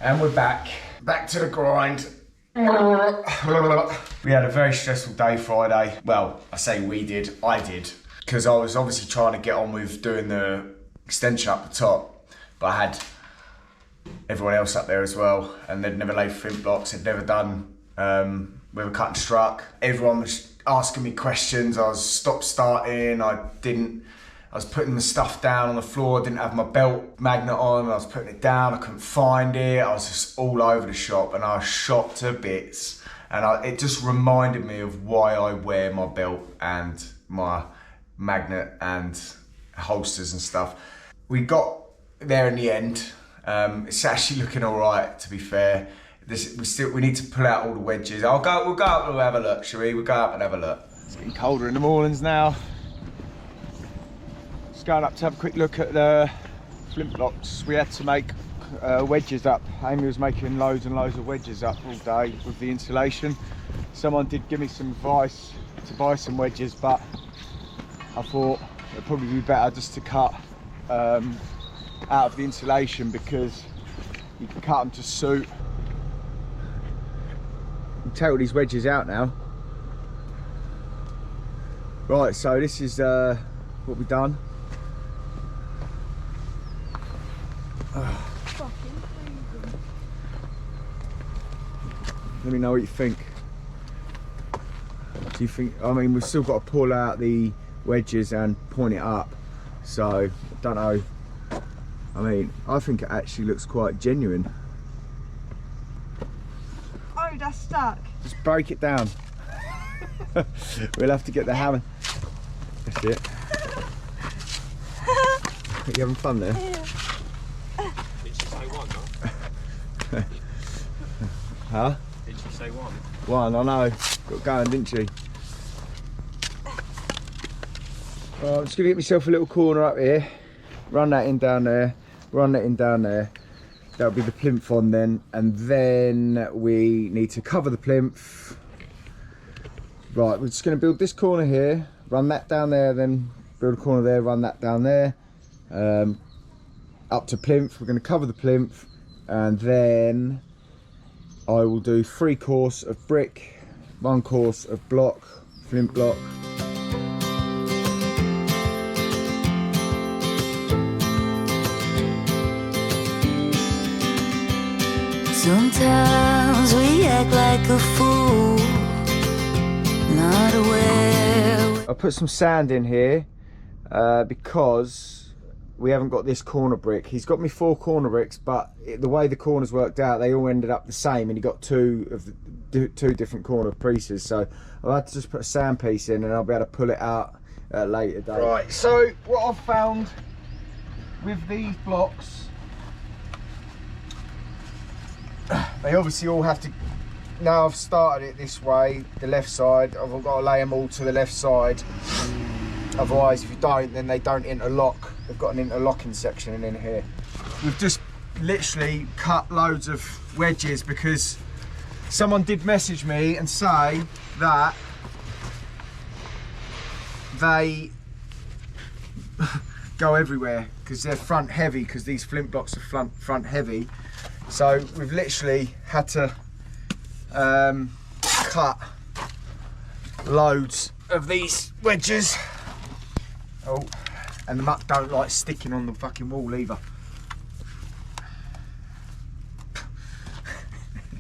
And we're back to the grind. We had a very stressful day Friday. Well, I say we did, I did. Because I was obviously trying to get on with doing the extension up the top. But I had everyone else up there as well. And they'd never laid flint blocks, they'd never done with a cut and struck. Everyone was asking me questions. I was stop-starting, I was putting the stuff down on the floor, I didn't have my belt magnet on, I was putting it down, I couldn't find it, I was just all over the shop and I was shot to bits. And it just reminded me of why I wear my belt and my magnet and holsters and stuff. We got there in the end. It's actually looking all right, to be fair. We need to pull out all the wedges. We'll go up and have a look, shall we? We'll go up and have a look. It's getting colder in the mornings now. Going up to have a quick look at the flint blocks. We had to make wedges up. Amy was making loads and loads of wedges up all day with the insulation. Someone did give me some advice to buy some wedges, but I thought it'd probably be better just to cut out of the insulation because you can cut them to suit. You can take these wedges out now. Right, so this is what we've done. Let me know what you think. Do you think, I mean, we've still got to pull out the wedges and point it up, so I don't know. I mean, I think it actually looks quite genuine. Oh, that's stuck. Just break it down. We'll have to get the hammer. That's it. Are you having fun there? Yeah. Did she say one, though? Huh? Did she say one? One, I know. Got going, didn't she? Right, I'm just going to get myself a little corner up here. Run that in down there. Run that in down there. That'll be the plinth on then. And then we need to cover the plinth. Right, we're just going to build this corner here. Run that down there, then build a corner there, run that down there. Up to plinth. We're going to cover the plinth. And then I will do 3 course of brick, 1 course of block, flint block. Sometimes we act like a fool, not aware. I put some sand in here because we haven't got this corner brick. He's got me 4 corner bricks, but the way the corners worked out, they all ended up the same, and he got 2 different corner pieces. So I've had to just put a sand piece in, and I'll be able to pull it out at a later date. Right. So what I've found with these blocks, they obviously all have to. Now I've started it this way, the left side. I've got to lay them all to the left side. Otherwise, if you don't, then they don't interlock. They've got an interlocking section in here. We've just literally cut loads of wedges because someone did message me and say that they go everywhere because they're front heavy, because these flint blocks are front heavy. So we've literally had to cut loads of these wedges. Oh, and the muck don't like sticking on the fucking wall either.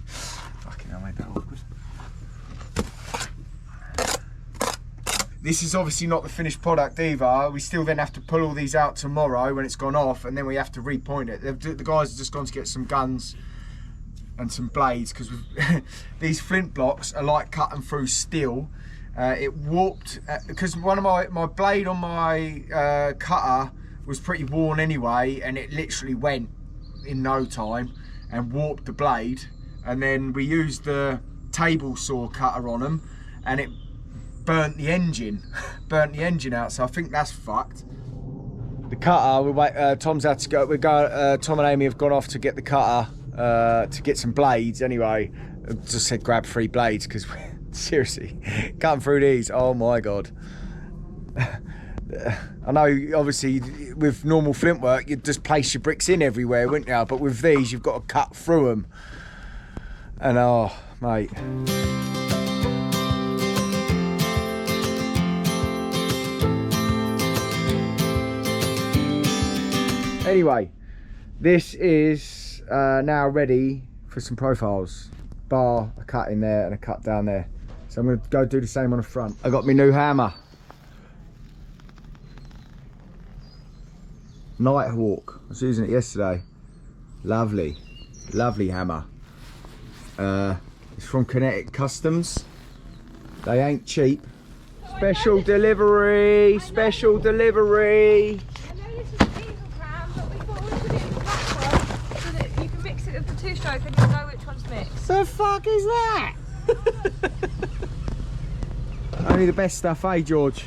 Fucking hell, made that awkward. This is obviously not the finished product either. We still then have to pull all these out tomorrow when it's gone off, and then we have to repoint it. The guys have just gone to get some guns and some blades, because these flint blocks are like cutting through steel. It warped because one of my blade on my cutter was pretty worn anyway, and it literally went in no time and warped the blade. And then we used the table saw cutter on them, and it burnt the engine out. So I think that's fucked. The cutter, Tom's had to go. Tom and Amy have gone off to get the cutter to get some blades anyway. I just said grab 3 blades because seriously, cutting through these, oh my god. I know, obviously, with normal flint work, you'd just place your bricks in everywhere, wouldn't you? But with these, you've got to cut through them. And oh, mate. Anyway, this is now ready for some profiles. Bar, a cut in there and a cut down there. So I'm going to go do the same on the front. I got my new hammer. Nighthawk. I was using it yesterday. Lovely, lovely hammer. It's from Kinetic Customs. They ain't cheap. Special delivery, special delivery. I know this is a diesel cam, but we thought we'd put it in the black one so that you can mix it with the two-stroke and you'll know which one's mixed. The fuck is that? Only the best stuff, eh, George?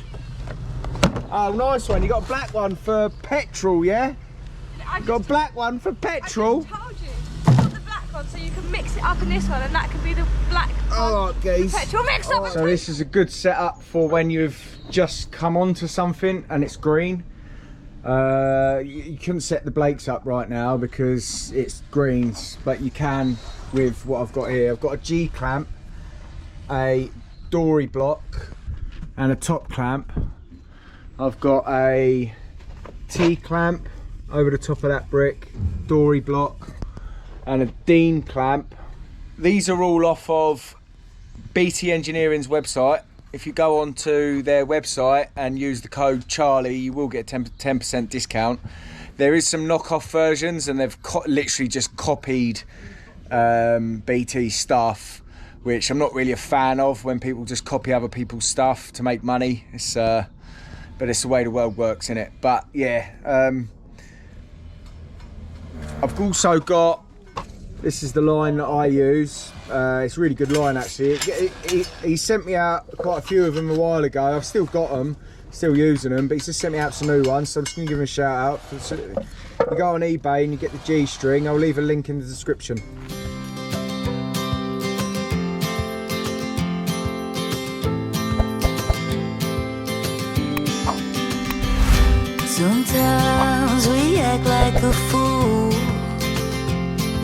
Oh, nice one. You got a black one for petrol, yeah? Got a black one for petrol. I told you. I got the black one so you can mix it up in this one, and that can be the black one. Alright, guys. Petrol mixed up. So this is a good setup for when you've just come onto something and it's green. You couldn't set the Blakes up right now because it's greens, but you can with what I've got here. I've got a G clamp, a dory block, and a top clamp. I've got a T clamp over the top of that brick, dory block, and a Dean clamp. These are all off of BT Engineering's website. If you go onto their website and use the code Charlie, you will get a 10% discount. There is some knockoff versions, and they've literally just copied BT stuff, which I'm not really a fan of, when people just copy other people's stuff to make money. It's but it's the way the world works, innit? But yeah, I've also got, this is the line that I use. It's a really good line, actually. He sent me out quite a few of them a while ago. I've still got them, still using them, but he's just sent me out some new ones, so I'm just gonna give him a shout out. You go on eBay and you get the G string. I'll leave a link in the description. Sometimes we act like a fool,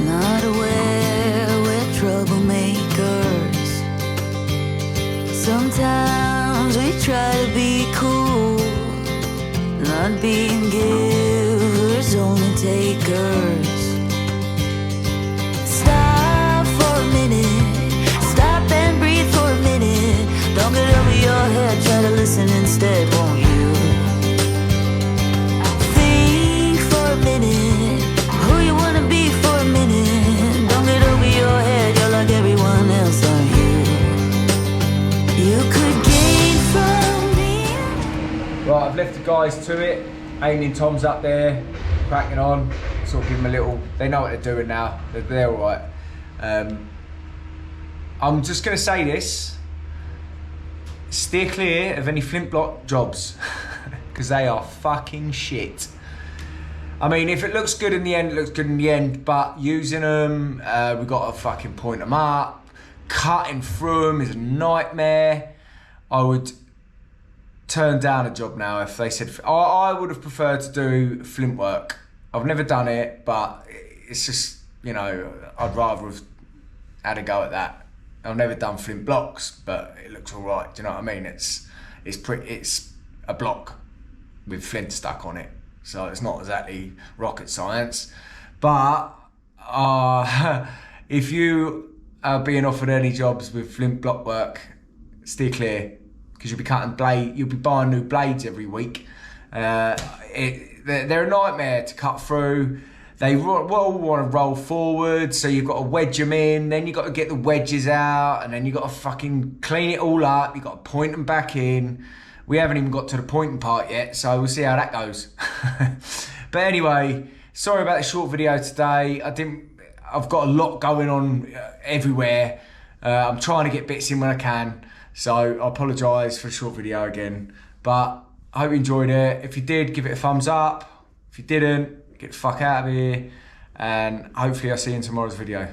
not aware we're troublemakers. Sometimes we try to be cool, not being givers, only takers. Stop for a minute, stop and breathe for a minute. Don't get over your head, try to listen instead, won't you? Who you wanna be for a minute? Don't get over your head, you're like everyone else, aren't you? You could gain from me. Right, I've left the guys to it. Amy and Tom's up there, cracking on. Sort of give them a little, they know what they're doing now. They're all right. I'm just gonna say this. Steer clear of any flint block jobs, because they are fucking shit. I mean, if it looks good in the end, it looks good in the end, but using them, we've got to fucking point them up. Cutting through them is a nightmare. I would turn down a job now if they said, I would have preferred to do flint work. I've never done it, but it's just, you know, I'd rather have had a go at that. I've never done flint blocks, but it looks all right. Do you know what I mean? It's a block with flint stuck on it. So it's not exactly rocket science, but if you are being offered any jobs with flint block work, steer clear, because you'll be buying new blades every week. They're a nightmare to cut through. They all want to roll forward, so you've got to wedge them in, then you've got to get the wedges out, and then you've got to fucking clean it all up, you've got to point them back in. We haven't even got to the pointing part yet, so we'll see how that goes. But anyway, sorry about the short video today. I've got a lot going on everywhere. I'm trying to get bits in when I can, so I apologise for the short video again. But I hope you enjoyed it. If you did, give it a thumbs up. If you didn't, get the fuck out of here. And hopefully I'll see you in tomorrow's video.